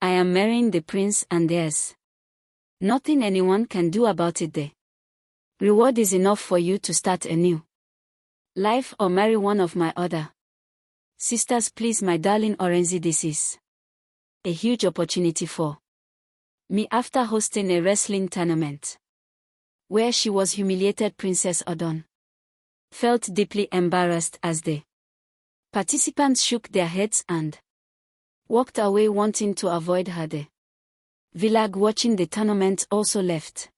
I am marrying the prince and there's nothing anyone can do about it. The reward is enough for you to start a new life or marry one of my other sisters. Please, my darling Orenzi, this is a huge opportunity for me. After hosting a wrestling tournament where she was humiliated, Princess Adanne felt deeply embarrassed as the participants shook their heads and walked away, wanting to avoid her. The village watching the tournament also left,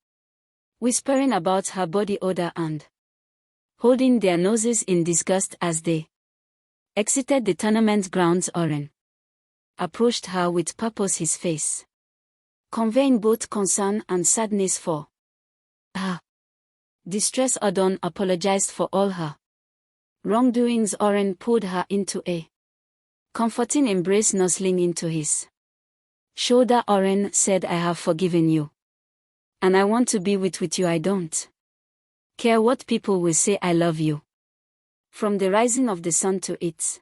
whispering about her body odor and holding their noses in disgust as they exited the tournament grounds. Oren approached her with purpose, his face conveying both concern and sadness for her distress. Adanne apologized for all her wrongdoings. Oren pulled her into a comforting embrace, nuzzling into his shoulder. Oren said, I have forgiven you, and I want to be with you. I don't care what people will say. I love you. From the rising of the sun to its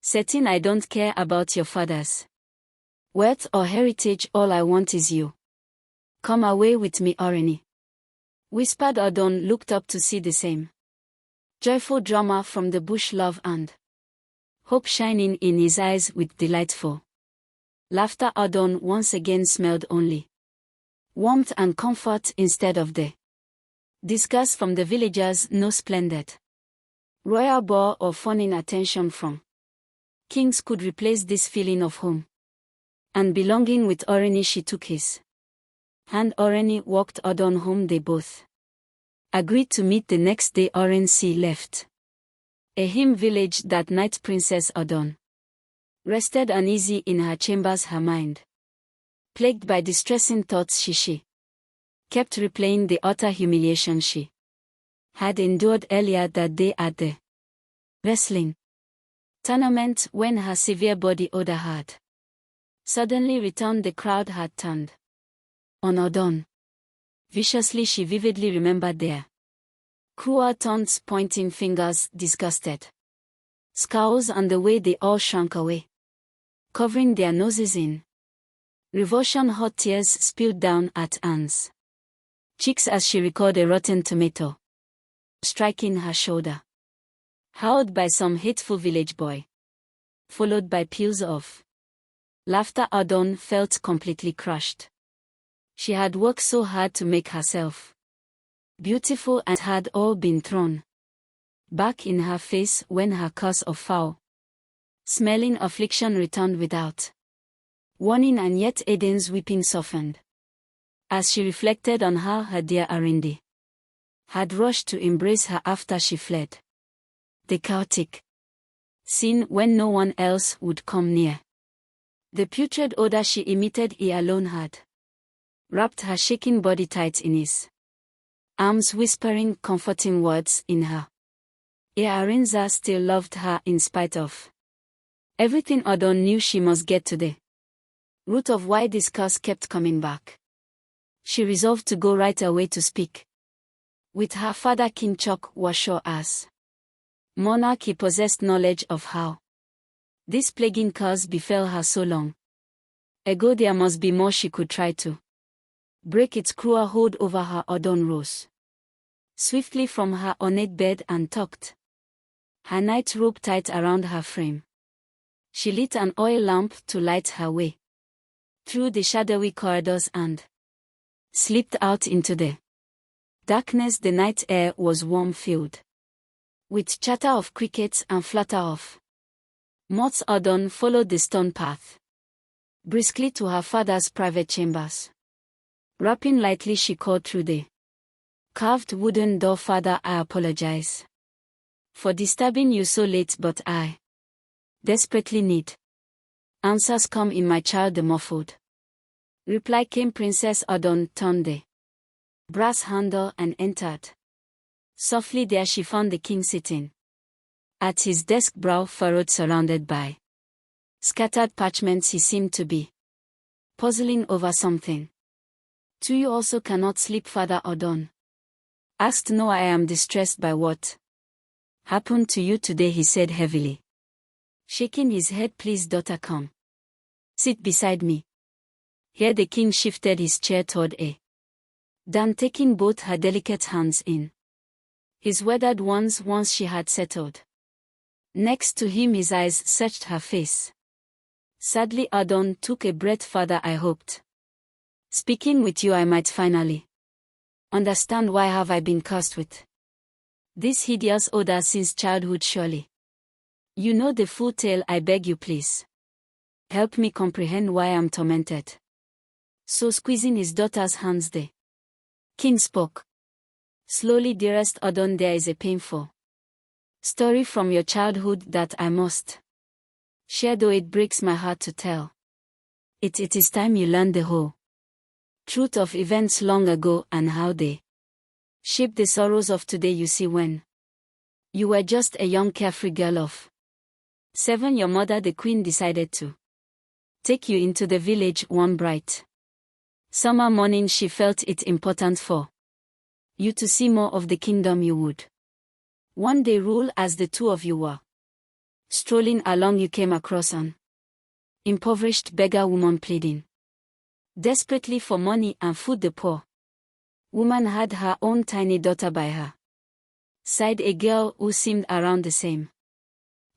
setting, I don't care about your father's wealth or heritage. All I want is you. Come away with me, Oreni, whispered. Adanne looked up to see the same joyful drama from the bush, love and hope shining in his eyes with delightful laughter. Adanne once again smelled only warmth and comfort instead of the disgust from the villagers. No splendid royal ball or fawning attention from kings could replace this feeling of home and belonging with Oreni. She took his hand. Oreni walked Adanne home. They both agreed to meet the next day. Orenzi left a hymn village that night. Princess Adanne rested uneasy in her chambers, her mind plagued by distressing thoughts. She kept replaying the utter humiliation she had endured earlier that day at the wrestling tournament, when her severe body odor had suddenly returned. The crowd had turned on Adanne viciously. She vividly remembered their cruel taunts, pointing fingers, disgusted scowls, and the way they all shrank away, covering their noses in revulsion. Hot tears spilled down at Anne's cheeks as she recalled a rotten tomato striking her shoulder, howled by some hateful village boy, followed by peals of laughter. Adanne felt completely crushed. She had worked so hard to make herself beautiful, and had all been thrown back in her face when her curse of foul smelling affliction returned without warning. And yet Adanne's weeping softened as she reflected on how her dear Arinde had rushed to embrace her after she fled the chaotic scene when no one else would come near. The putrid odor she emitted, he alone had wrapped her shaking body tight in his arms, whispering comforting words in her ear. Arinza still loved her in spite of everything. Adanne knew she must get to the root of why this curse kept coming back. She resolved to go right away to speak with her father, King Chok Washo. As monarch, he possessed knowledge of how this plaguing curse befell her so long ago. There must be more she could try to break its cruel hold over her. Adanne rose swiftly from her ornate bed and tucked her night robe tight around her frame. She lit an oil lamp to light her way through the shadowy corridors and slipped out into the darkness. The night air was warm, filled with chatter of crickets and flutter of moths. Adanne followed the stone path briskly to her father's private chambers. Rapping lightly, she called through the carved wooden door, "Father, I apologize for disturbing you so late, but I desperately need answers." "Come in, my child," the muffled reply came. Princess Adanne turned the brass handle and entered. Softly there she found the king sitting at his desk, brow furrowed, surrounded by scattered parchments. He seemed to be puzzling over something. "Do you also cannot sleep, Father?" Adanne asked. "No, I am distressed by what happened to you today," he said heavily, shaking his head. "Please, daughter, come sit beside me." Here the king shifted his chair toward Adanne, taking both her delicate hands in his weathered ones once she had settled. Next to him his eyes searched her face. Sadly Odor took a breath further. I hoped. Speaking with you I might finally understand why have I been cursed with this hideous odor since childhood surely. You know the full tale, I beg you please. Help me comprehend why I'm tormented. So squeezing his daughter's hands the king spoke. Slowly, dearest Odor, there is a painful story from your childhood that I must share, though it breaks my heart to tell. It is time you learn the whole truth of events long ago and how they shaped the sorrows of today. You see, when you were just a young carefree girl of 7, your mother the queen decided to take you into the village one bright summer morning. She felt it important for you to see more of the kingdom you would one day rule. As the two of you were strolling along, you came across an impoverished beggar woman pleading desperately for money and food. The poor woman had her own tiny daughter by her side, a girl who seemed around the same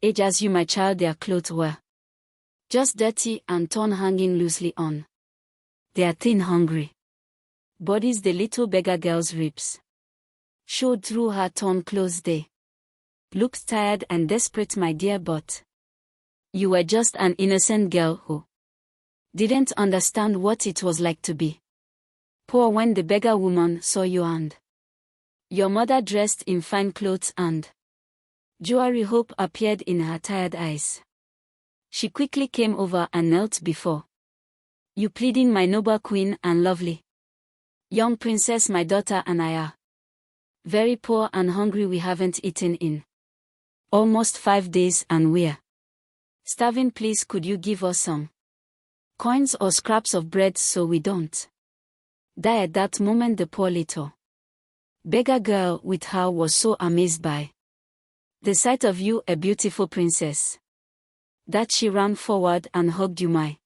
age as you, my child. Their clothes were just dirty and torn, hanging loosely on their thin, hungry bodies. The little beggar girl's ribs showed through her torn clothes. They looked tired and desperate, my dear, but you were just an innocent girl who didn't understand what it was like to be poor. When the beggar woman saw you and your mother dressed in fine clothes and jewelry, hope appeared in her tired eyes. She quickly came over and knelt before you, pleading, my noble queen and lovely young princess, my daughter and I are very poor and hungry. We haven't eaten in almost 5 days and we're starving. Please, could you give us some coins or scraps of bread so we don't die? At that moment the poor little beggar girl with her was so amazed by the sight of you, a beautiful princess, that she ran forward and hugged you. My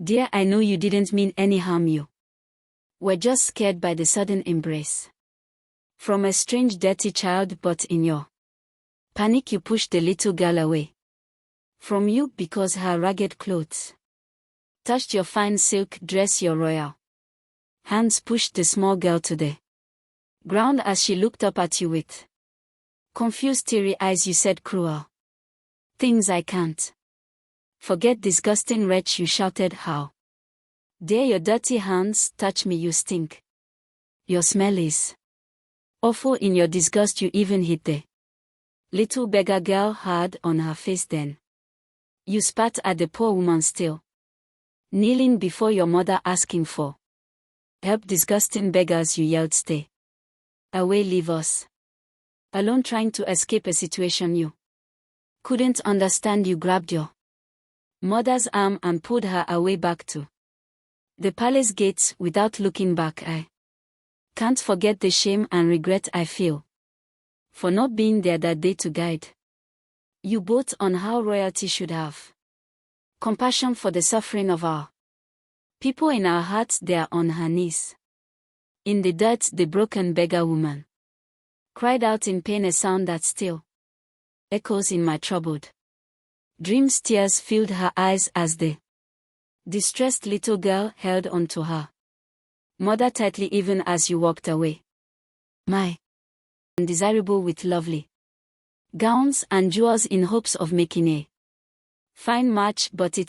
dear, I know you didn't mean any harm. You were just scared by the sudden embrace from a strange dirty child, but in your panic you pushed the little girl away from you because her ragged clothes touched your fine silk dress. Your royal hands pushed the small girl to the ground as she looked up at you with confused, teary eyes. You said cruel things. I can't forget, disgusting wretch, you shouted. How dare your dirty hands touch me? You stink. Your smell is awful. In your disgust you even hit the little beggar girl hard on her face. Then you spat at the poor woman, still kneeling before your mother asking for help. Disgusting beggars, you yelled, stay away, leave us alone. Trying to escape a situation you couldn't understand. You grabbed your mother's arm and pulled her away back to the palace gates without looking back. I can't forget the shame and regret I feel for not being there that day to guide you both on how royalty should have compassion for the suffering of our people. In our hearts they are on her knees in the dirt. The broken beggar woman cried out in pain, a sound that still echoes in my troubled dreams. Tears filled her eyes as the distressed little girl held onto her mother tightly, even as you walked away. My undesirable with lovely gowns and jewels in hopes of making a fine match, but it